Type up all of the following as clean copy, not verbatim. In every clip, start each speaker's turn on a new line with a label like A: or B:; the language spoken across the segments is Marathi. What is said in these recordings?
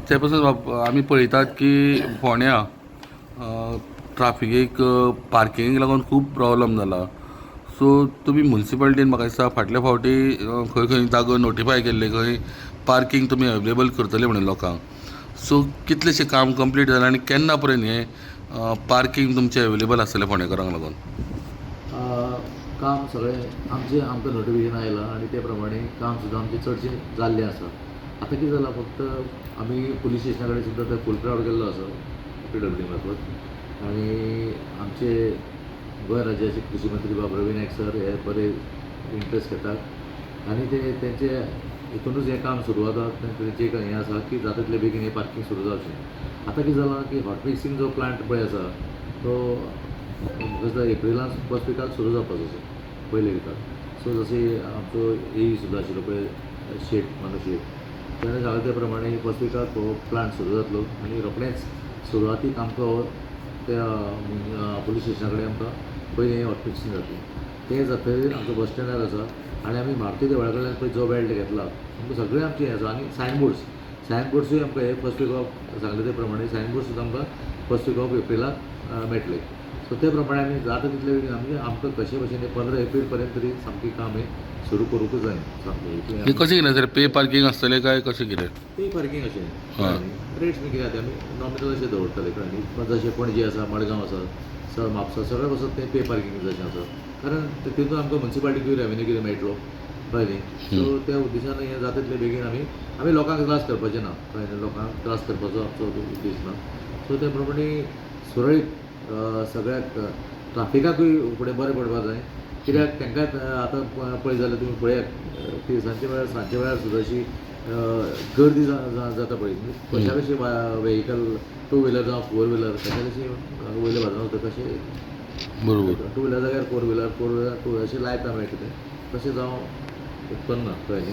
A: ते पासून आमी पळयतात की फोंड्या ट्राफिकेक पार्किंगेक लागून खूब प्रॉब्लम जाला. सो तुमी म्युन्सिपालिटीन म्हाका दिसता फाटल्या फावटी खंय खंय जागो नोटिफाय केल्ले खंय पार्किंग तुमी अवेलेबल करतले म्हणून लोकांक. सो कितलेशें काम कंप्लीट जालें आनी केन्ना पर्यंत हें पार्किंग तुमचें अवेलेबल आसतलें फोंडेकारांक लागून?
B: काम सगळें आमकां नोटिफिकेशन आयलां आनी ते प्रमाणे काम सुद्दां आमचें चडशें जाल्लें आसा. आतां कितें जालां फक्त आमी पुलीस स्टेशना कडेन सुद्दां ते फूल क्रावड केल्लो आसा PWD मार्फत आनी आमचे गोंय राज्याचे कृषी मंत्री बाबराव नायक सर हे बरे इंट्रस्ट घेतात आनी ते तेंचे हितूनच हें काम सुरू जाता. तेंचें एक हें आसा की जाता तितले बेगीन हें पार्किंग सुरू जावचें. आतां कितें जालां की हॉट मिक्सिंग जो प्लांट पळय आसा तो एप्रिलान फर्स्ट विकाक सुरू जावपाचो आसा पयले विकाक. सो जशी आमचो AE सुद्दां आशिल्लो पळय शेट मानू शेट ताणें सांगलें ते प्रमाणे फर्स्ट विकाक हो प्लांट सुरू जातलो आनी रोखडेंच सुरवातीक आमकां त्या पुलीस स्टेशना कडेन आमकां पयलीं हॉट मिक्सिंग जातलें. तें जातकीर आमचो बस स्टँडार आसा आनी आमी मारुती देवळा कडल्यान पळय जो बेल्ट घेतला आमकां सगळें आमचें हें आसा. आनी सायनबोर्ड्सूय आमकां हे फर्स्ट वीक ऑफ सांगले ते प्रमाणे सायनबोर्ड सुद्दां आमकां फर्स्ट वीक ऑफ एप्रिलाक मेळटले. सो ते प्रमाणे आमी जाता तितले बेगीन आमकां कशे भशेन 15 एप्रील पर्यंत तरी सामकी काम हें सुरू करूंकच जाय सामकें.
A: कशें कितें सर पे पार्किंग आसतलें काय कशें कितें?
B: पे पार्किंग अशें रेट्स बी कितें आसा आमी नॉमिनल अशें दवरतले कळ्ळें. जशें पणजे आसा मडगांव आसा म्हापसा सगळें वचत तें पे पार्किंग जशें आसा कारण तितून आमकां म्युन्सिपालिटीकूय रेवेन्यू कितें मेळटलो कळ्ळें. सो त्या उद्देशान हें जाता तितले बेगीन आमी लोकांक त्रास करपाचें ना कळ्ळें. लोकांक त्रास करपाचो आमचो उद्देश ना. सो त्या प्रमाणे सुरळीत सगळ्याक ट्राफिकाकूय फुडें बरें पडपाक जाय कित्याक तांकां आतां पळय जाल्यार तुमी पळयात की सांच्या वेळार सुद्दां अशी गर्दी जाता पळय कशा कशी वेहिकल 2 व्हिलर जावं 4 व्हिलर कशा कशी वयले बाजून वता तशें
A: बरोबर
B: 2 व्हिलर जाग्यार 4 व्हिलर 2 अशें लायता मेळटा तें तशें जावं उत्पन्न कळ्ळें.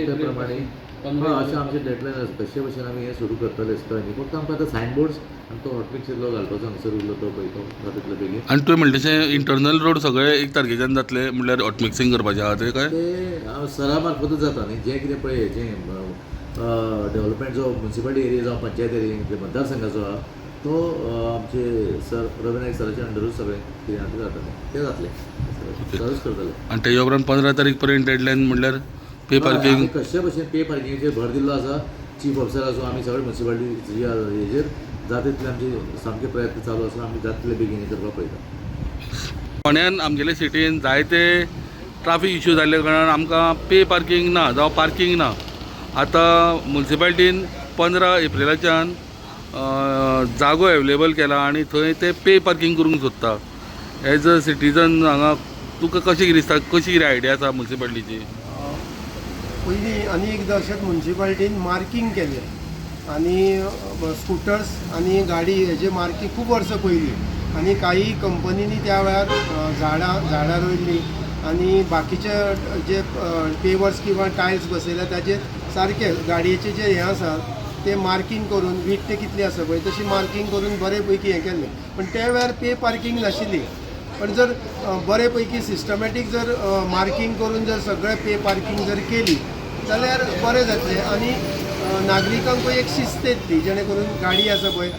B: त्या प्रमाणे अशें आमचें डेडलायन आसा तशे भशेन आमी हें सुरू करतले कळ्ळें. फक्त आमकां आतां सायनबोर्ड्स आनी तो हॉटमिक्सिंगलो घालपाचो हांगसर उरलो तो पळय तो जाता तितले बेगीन.
A: आनी तुवें म्हणलें तशें इंटरनल रोड सगळे 1 तारखेच्यान जातले म्हणल्यार हॉट मिक्सिंग करपाचें आहा तें काय?
B: ते सरा मार्फतूच जाता न्ही. जें कितें पळय जें डेव्हलपमेंट जो म्युन्सिपालिटी एरिया जावं पंचायत एरिया जे मतदारसंघाचो आहा तो आमचे सर रवी नायक सराच्या अंडरूच सगळें कितें जाता तें जातलें सरच करतले.
A: आनी तेच्या उपरांत 15 तारीख पर्यंत डेडलायन म्हणल्यार पे पार्किंग
B: कशे भशेन पे पार्किंगेचेर भर दिल्लो आसा. चीफ ऑफिसर आसूं आमी सगळे म्युन्सिपालिटी हेजेर जाता तितले आमचे सामके प्रयत्न चालू आसा. आमी जाता तितले बेगीन हें करपाक पळयता.
A: फोंड्यान आमगेले सिटीन जायते ट्राफीक इश्यू जाल्ले कारणान आमकां पे पार्किंग ना जावं पार्किंग ना. आतां म्युन्सिपालिटीन 15 एप्रिलाच्यान जागो अवेलेबल केला आनी थंय ते पे पार्किंग करूंक सोदता. एज अ सिटीजन हांगा तुका कशें कितें दिसता कशी कितें आयडिया आसा म्युन्सिपालिटीची?
C: पयलीं आनी एकदां अशेंच म्युन्सिपालिटीन मार्कींग केलें आनी स्कुटर्स आनी गाडी हेजे मार्कींग खूब वर्सां पयलीं आनी काही कंपनीनी त्या वेळार झाडां रोयल्लीं आनी बाकीचे जे पेवर्स किंवा टायल्स बसयल्या ताचेर सारके गाडयेचे जे हें आसा ते मार्कींग करून वीट ते कितली आसा पळय तशी मार्कींग करून बरे पैकी हें केल्लें. पण त्या वेळार पे पार्किंग नाशिल्ली. पण जर बरे पैकी सिस्टमॅटीक जर मार्कींग करून जर सगळें पे पार्किंग जर केली जाल्यार बरें जातलें आनी नागरिकांकूय एक शिस्त येतली जेणे करून गाडी आसा पळय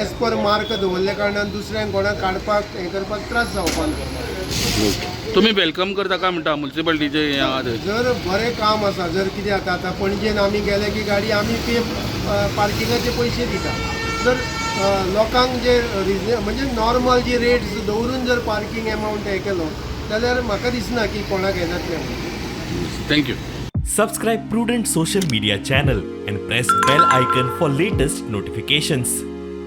C: एज पर मार्क दवरल्या कारणान दुसऱ्यांक कोणाक काडपाक हें करपाक त्रास जावपाक ना.
A: तुमी वेलकम करता काय म्हणटा म्युन्सिपालिटीचे हें आहा तें?
C: जर बरें काम आसा जर कितें जाता आतां पणजेन आमी गेले की गाडी आमी पे पार्किंगाचे पयशे दिता. जर लोकांक जे म्हणजे नॉर्मल जी रेट्स दवरून जर पार्किंग एमावंट हें केलो जाल्यार म्हाका दिसना की कोणाक हें जातलें म्हणून.
A: Thank you.
D: Subscribe Prudent social media channel and press bell icon for latest notifications.